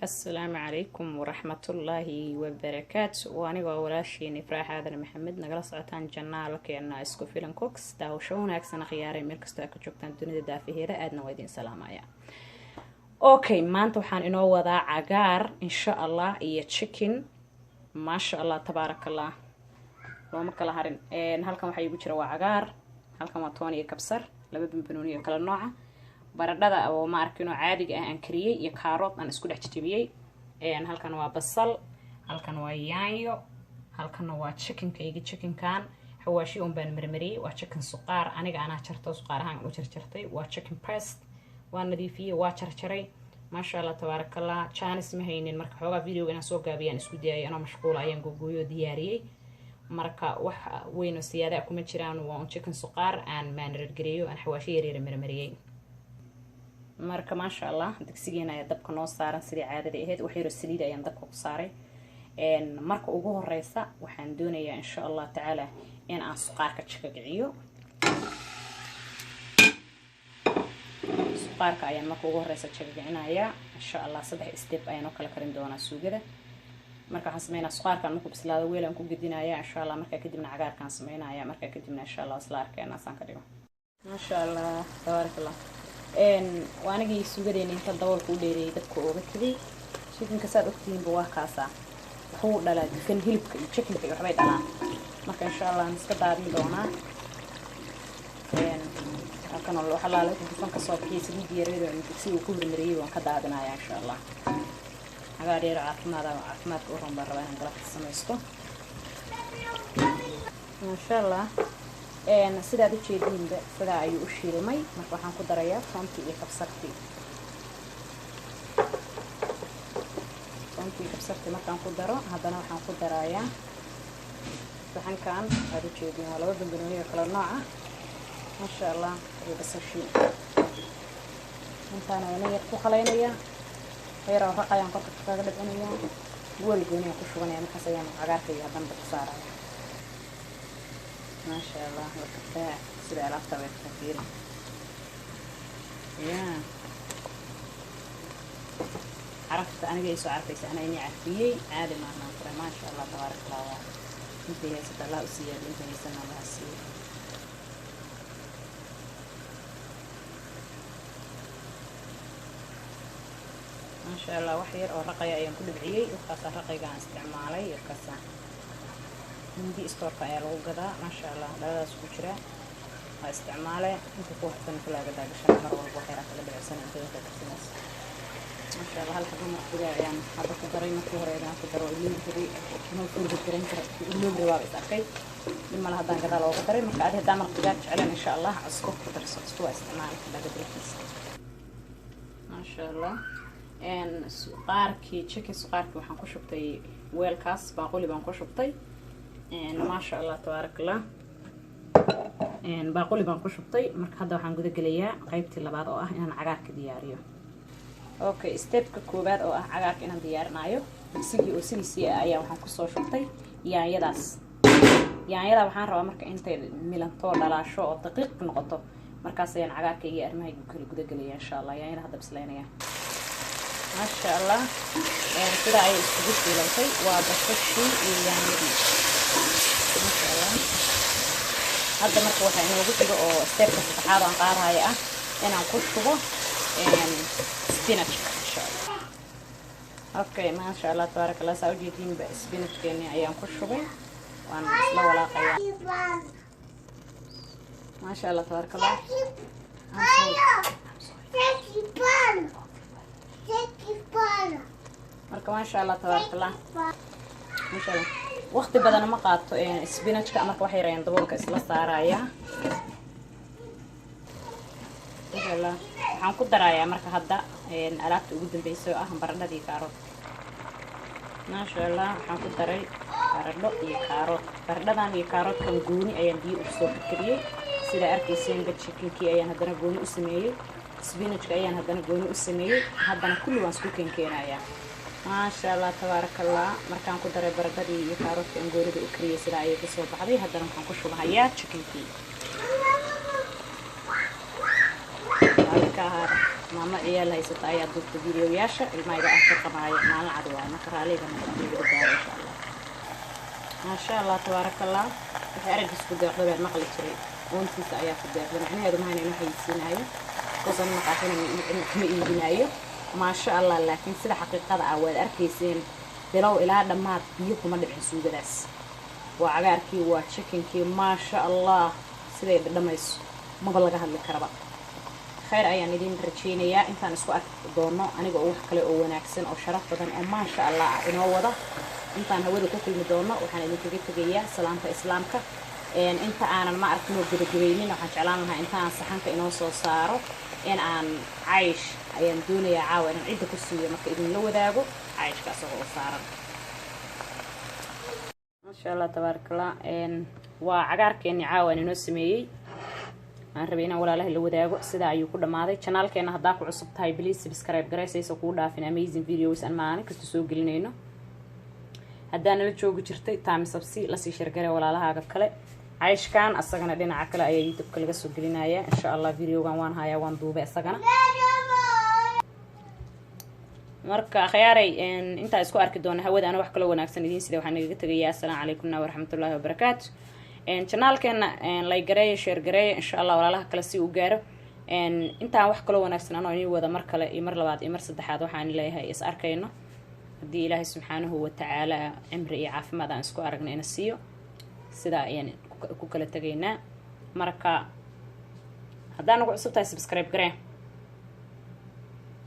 السلام عليكم ورحمة الله وبركاته. وأنا وولاشين إفراح هذا محمد نقل صعتان جنال كأننا إسكو فيلن كوكس داوشون أكسنا خياري مركز تاكو جوكتان دوني دافيه رأدنا ويدين سلامايا. أوكي maanta waxaan inoo wadaa cagaar insha Allah iyo chicken ما شاء الله تبارك الله looma kala harin halkan waxa igu jira waa cagaar halkan waa toon iyo kabsar laba bambanooni kala nooca baradhada oo ma arkino caadiga ah aan kariyay iyo kaarot aan isku dhex jajabiyay halkan waa basal halkan waa yaanyo halkan waa chicken kan xawaashi oo baan marmariyay waa chicken suqaar aniga ana jarto suqaar ahaan u jarjartay waa chicken breast waa nadiifiyay waa jarjaray ما شاء الله تبارك الله chance ma haynin marka xoogaa video inaan soo gaabiyaan isku dayay anoo mashquul ayaan googooyo diyaariyay marka wax weyn oo siyaada kuma jiraan waa chicken suqaar aan maanirgareeyo aan xawaashi yaryar marmariyay marka ما شاء الله digsigeena ay dabka noo saaran sidii caadada ahayd wax yar saliid ayaan dabka ku saaray marka ugu horeysa waxaan doonayaa insha Allah taala in aan suqaarka jikagiciyo suqaarka ayaan marka ugu horeysa jikagicinayaa insha Allah 3 step ayaan kala karin doonaa suugada marka waxaan sameeynaa suqaarka markuu bislaado weel aan ku gedinayaa insha Allah marka kadibna cagaarkan sameeynaa marka kadibna insha Allah isla arkeena saan ka dhigo ما شاء الله تبارك الله waanigii suugadeena inta daboolka u dheereeyay dadka oo gatay chicken ka saad ogtiin baa kaasa wuxuu dhalaa difan hilibka iyo chicken ka waxbay dhalaan marka insha Allah aan iska daadin doonaa halkan oo waxa la leeyahay difan ka soo bixiyay sidii diyaarado in digsiga ku hormariyay waan ka daadinayaa insha Allah cagaar yar caafimaadka u roon baan rabaa inaan galabta sameysto ما شاء الله sidaad u jeedinba sida ayuu u shiilmay marka waxaan ku darayaa toonti iyo kabsarti markaan ku daro haddana waxaan ku darayaa saxankan aad u jeedin waa laba bambanooni kala nooca ما شاء الله iyo basashiin intaan ayaan yar ku khaleynaya heer oo raqayaan korka kaga dhibcinaya weel gooni ku shubanaya markaas ayaan cagaarka iyo haddana ku saaraya ما شاء الله وكفاء سيدي علاقة بالكثير يا عرفت أنا جاي سعرتي أنا إني عارفيه عادي ما شاء الله تبارك الله أنت يا ست الله أسير أنت يا سنة الله أسير ما شاء الله وحير أو رقية أيام كل بعيي وخاصة رقية عن استعمالي يركسها عندي استورك يا لوجدا ما شاء الله لا سكوتشرة استعماله أنت فوق سنة كلها قد عشان مرة وحيرة كذا بالسنة أنت تكسنس ما شاء الله هالحكي مرة يعني هذا كدري ما فيه رأينا كدروا اللي كذي ما يكون بكرين اللي برواقي أكيد لما له هذا كذا لو كدري ما قاعد هذا مرة كذا على إن شاء الله أسكت كدر سوا استعمال كذا بدريس ما شاء الله إن سقاركي تشيكن سقاركي وحنكو شبتي ويل كاس باقولي بانكو شبتي ما شاء الله تبارك الله باقولي بان ku shubtay marka hadda waxaan guda galayaa qaybtii labaad oo ah inaan cagaarka diyaariyo okay stepka koobaad oo ah cagaarka inaan diyaarinayo digsigii oo sidiisii ayaa waxaan ku soo shubtay yaanyada waxaan rabaa marka intay milanto dhalaasho oo daqiiq noqoto markaas ayaan cagaarka iyo armahayga kala guda galayaa insha Allah yaanyada hadda bislaynaya ما شاء الله sida ay isku fiilantay waa basashii iyo yaanyadii ما شاء الله هذا مركب waxaa inoogu jiro oo stepka saddexaad aan qaadayo ah inaan ku shubo spinach insha Allah okay ما شاء الله تبارك الله soo jeedin ba spinach keeni ayaan ku shubay waan isla walaaqayaa ما شاء الله تبارك الله marka ما شاء الله تبارك الله ما شاء الله waqti badan ma qaato spinachka marka wax yar ayaan daboolka isla saaraya inshallah waxaan ku darayaa marka hadda alaabta ugu dambeysay oo ah baradhada iyo kaarot ما شاء الله waxaan ku daray baradho iyo kaarot baradhadan iyo kaarotkan gooni ayaan biyo u soo kariyay sida arkayseen chickenkii ayaan haddana gooni u sameeyay spinachka ayaan haddana gooni u sameeyay haddana kulli waan isku keenayaa ما شاء الله تبارك الله مركان ku daray baradhadii iyo kaarotka aan goorida u kariyay sida ay ka soo baxday haddana waxaan ku shubahayaa chickenkii halka maama ciyaal haysata ayaa duubta videoyaasha ilmahayga afka qabaayo maalin cad waaye marka raaliga naga gaaro insha allah maasha allah tabaarakallah wixii araggiisku deeqda baan maqli jiray oontiisa ayaa ku deeqda macnaheedu mahayna inuu xayisiinaayo kusan maqaasina ma iibinaayo maasha allah laakiin sida xaqiiqada ah waad arkayseen bilow ilaa dhammaad biyo kuma dhicin suugadaas waa cagaarkii waa chickenkii maasha allah siday dhadhamayso maba laga hadli karaba khayr ayaan idin rajaynayaa intaan isku arki doono aniga oo wax kale oo wanaagsan oo sharaf badan oo maasha allah inoo wada intaan hawada ku kulmi doono waxaan idinkaga tegayaa salaanta islaamka inta aanan ma arkinoo gabagabaynin waxaan jeclaan lahaa intaan saxanka inoo soo saaro in aan caysh ayaan doonayaa caawa inaan cidda ku siiyo marka idinla wadaago cayshkaas oo saaran maasha allah tabaarakallah waa cagaarkeeni caawa inoo sameeyey aan rabay inaan walaalaha la wadaago sidaa ayuu ku dhammaaday channelkeena haddaa ku cusub tahay please subscribe garaysaysa kuu dhaafin amazing videos aan maalin kasta soo gelinayno haddaa nala joogi jirtay taamisabsi lasii shargare walaalahaaga kale cayshkan asagana dhinaca kale ayaa youtube-ka laga soo gelinaya insha allah videogan waan hayaa waan duubay asagana marka khayaaray intaa isku arki doona hawada ana wax kale wanaagsan idin sida waxaan naga tagayaa assalaamu calaykum waraxmatullaahi wabarakaatu channelkeena like gareeyo share gareeyo insha allah walaalaha kale si uu gaaro intaan wax kale wanaagsan anoo inii wada mar kale iyo mar labaad iyo mar saddexaad waxaan leeyahay is arkayno haddii ilaahay subxaanahu watacaala cimri iyo caafimaad aan isku aragna ina siiyo sidaa ayaan ku kala tegaynaa marka haddaan ugu cusub tahay subscribe garee